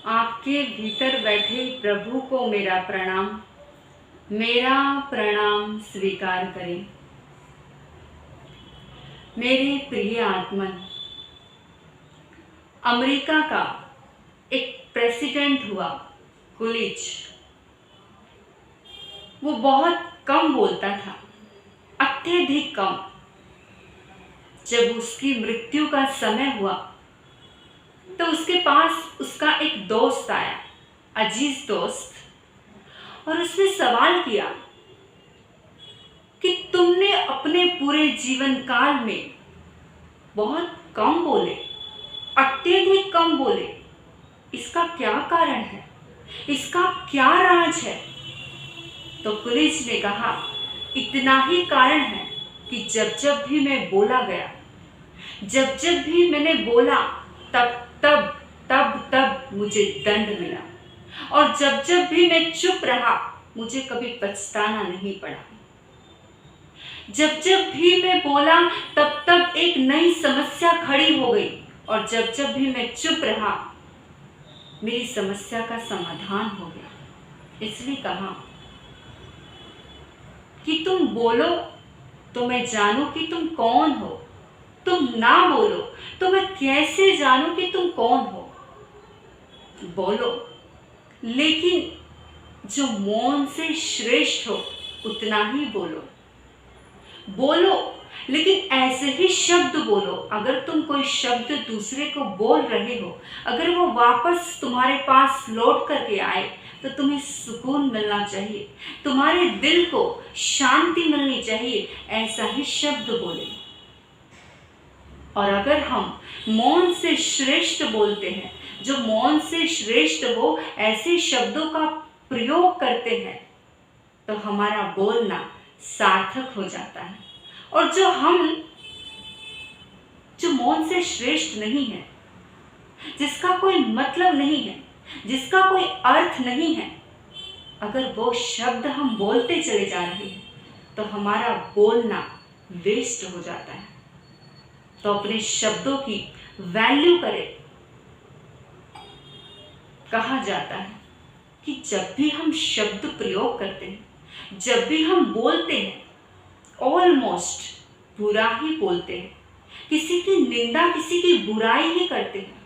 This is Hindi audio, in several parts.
आपके भीतर बैठे प्रभु को मेरा प्रणाम स्वीकार करें। मेरे प्रिय आत्मन, अमेरिका का एक प्रेसिडेंट हुआ कुलिच। वो बहुत कम बोलता था, अत्यधिक कम। जब उसकी मृत्यु का समय हुआ तो उसके पास उसका एक दोस्त आया, अजीज दोस्त, और उसने सवाल किया कि तुमने अपने पूरे जीवन काल में बहुत कम बोले, अत्यधिक कम बोले, इसका क्या कारण है, इसका क्या राज है? तो पुलिस ने कहा, इतना ही कारण है कि जब जब भी मैं बोला गया, जब जब भी मैंने बोला, तब तब मुझे दंड मिला, और जब जब भी मैं चुप रहा, मुझे कभी पछताना नहीं पड़ा। जब जब भी मैं बोला, तब एक नई समस्या खड़ी हो गई, और जब जब भी मैं चुप रहा, मेरी समस्या का समाधान हो गया। इसलिए कहा कि तुम बोलो तो मैं जानूं कि तुम कौन हो, तुम ना बोलो तो मैं कैसे जानूं कि तुम कौन हो। बोलो, लेकिन जो मौन से श्रेष्ठ हो उतना ही बोलो। बोलो, लेकिन ऐसे ही शब्द बोलो। अगर तुम कोई शब्द दूसरे को बोल रहे हो, अगर वो वापस तुम्हारे पास लौट करके आए, तो तुम्हें सुकून मिलना चाहिए, तुम्हारे दिल को शांति मिलनी चाहिए। ऐसा ही शब्द बोले। और अगर हम मौन से श्रेष्ठ बोलते हैं, जो मौन से श्रेष्ठ हो, ऐसे शब्दों का प्रयोग करते हैं, तो हमारा बोलना सार्थक हो जाता है। और जो मौन से श्रेष्ठ नहीं है, जिसका कोई मतलब नहीं है, जिसका कोई अर्थ नहीं है, अगर वो शब्द हम बोलते चले जा रहे हैं, तो हमारा बोलना वेस्ट हो जाता है। तो अपने शब्दों की वैल्यू करें। कहा जाता है कि जब भी हम शब्द प्रयोग करते हैं, जब भी हम बोलते हैं, ऑलमोस्ट बुरा ही बोलते हैं, किसी की निंदा, किसी की बुराई ही करते हैं।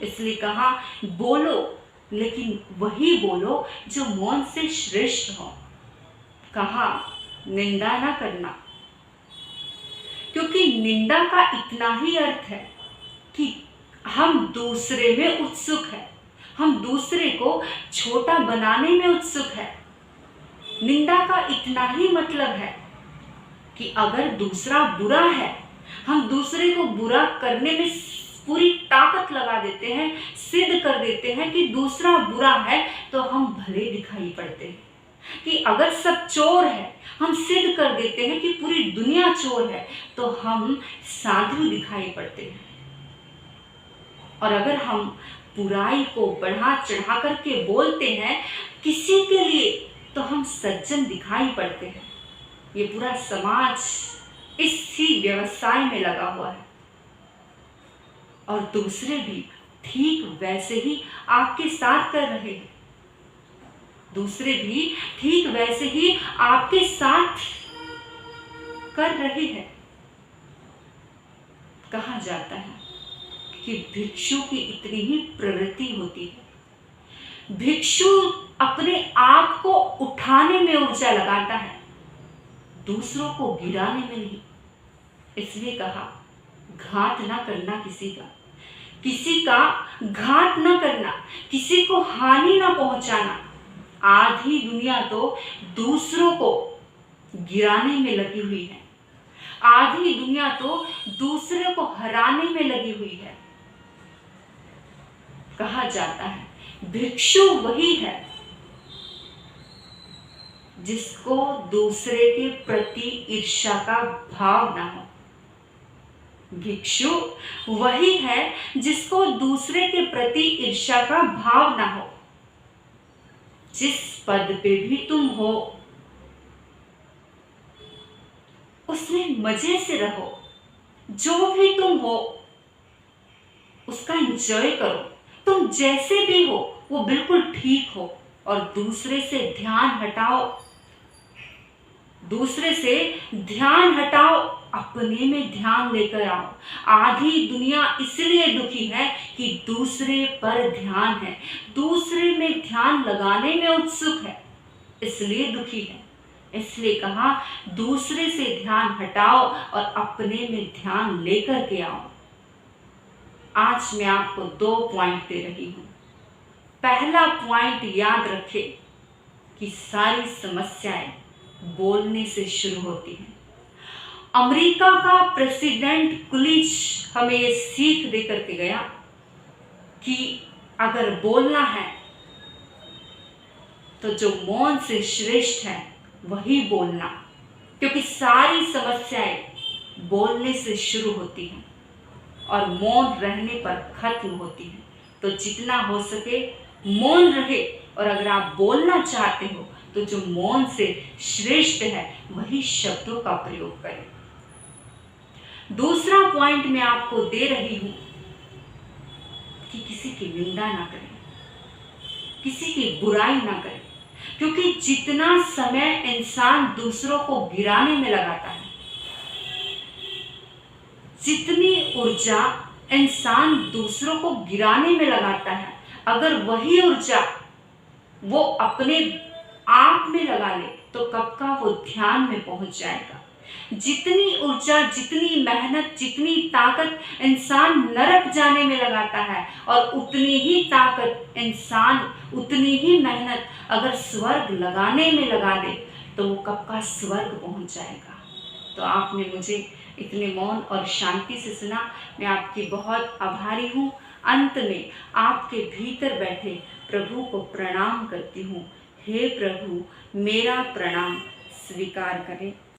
इसलिए कहा, बोलो, लेकिन वही बोलो जो मौन से श्रेष्ठ हो। कहा, निंदा ना करना, क्योंकि निंदा का इतना ही अर्थ है कि हम दूसरे में उत्सुक है, हम दूसरे को छोटा बनाने में उत्सुक है। निंदा का इतना ही मतलब है कि अगर दूसरा बुरा है, हम दूसरे को बुरा करने में पूरी ताकत लगा देते हैं, सिद्ध कर देते हैं कि दूसरा बुरा है, तो हम भले दिखाई पड़ते हैं। कि अगर सब चोर है, हम सिद्ध कर देते हैं कि पूरी दुनिया चोर है, तो हम साधु दिखाई पड़ते हैं। और अगर हम बुराई को बढ़ा चढ़ा करके बोलते हैं किसी के लिए, तो हम सज्जन दिखाई पड़ते हैं। ये पूरा समाज इसी व्यवसाय में लगा हुआ है, और दूसरे भी ठीक वैसे ही आपके साथ कर रहे हैं। दूसरे भी ठीक वैसे ही आपके साथ कर रहे हैं। कहा जाता है कि भिक्षु की इतनी ही प्रवृत्ति होती है। भिक्षु अपने आप को उठाने में ऊर्जा लगाता है, दूसरों को गिराने में नहीं। इसलिए कहा, घात ना करना किसी का घात ना करना, किसी को हानि ना पहुंचाना। आधी दुनिया तो दूसरों को गिराने में लगी हुई है, आधी दुनिया तो दूसरे को हराने में लगी हुई है। कहा जाता है, भिक्षु वही है जिसको दूसरे के प्रति ईर्ष्या का भाव ना हो। भिक्षु वही है जिसको दूसरे के प्रति ईर्ष्या का भाव ना हो। जिस पद पे भी तुम हो, उसमें मजे से रहो। जो भी तुम हो, उसका एंजॉय करो, तुम जैसे भी हो वो बिल्कुल ठीक हो, और दूसरे से ध्यान हटाओ, अपने में ध्यान लेकर आओ। आधी दुनिया इसलिए दुखी है कि दूसरे पर ध्यान है, दूसरे में ध्यान लगाने में उत्सुक है, इसलिए दुखी है। इसलिए कहा, दूसरे से ध्यान हटाओ और अपने में ध्यान लेकर के आओ। आज मैं आपको 2 पॉइंट दे रही हूं। पहला पॉइंट याद रखें कि सारी समस्याएं बोलने से शुरू होती हैं। अमेरिका का प्रेसिडेंट कुलिच हमें ये सीख देकर के गया कि अगर बोलना है तो जो मौन से श्रेष्ठ है वही बोलना, क्योंकि सारी समस्याएं बोलने से शुरू होती हैं और मौन रहने पर खत्म होती हैं। तो जितना हो सके मौन रहे, और अगर आप बोलना चाहते हो तो जो मौन से श्रेष्ठ है वही शब्दों का प्रयोग करें। दूसरा पॉइंट मैं आपको दे रही हूं कि किसी की निंदा ना करें, किसी की बुराई ना करें, क्योंकि जितना समय इंसान दूसरों को गिराने में लगाता है, जितनी ऊर्जा इंसान दूसरों को गिराने में लगाता है, अगर वही ऊर्जा वो अपने आप में लगा ले तो कब का वो ध्यान में पहुंच जाएगा। जितनी ऊर्जा, जितनी मेहनत, जितनी ताकत इंसान नरक जाने में लगाता है, और उतनी ही ताकत इंसान, उतनी ही मेहनत अगर स्वर्ग लगाने में लगा दे तो वो कब का स्वर्ग पहुंच जाएगा। तो आपने मुझे इतने मौन और शांति से सुना, मैं आपकी बहुत आभारी हूँ। अंत में आपके भीतर बैठे प्रभु को प्रणाम करती हूँ। हे प्रभु, मेरा प्रणाम स्वीकार करें।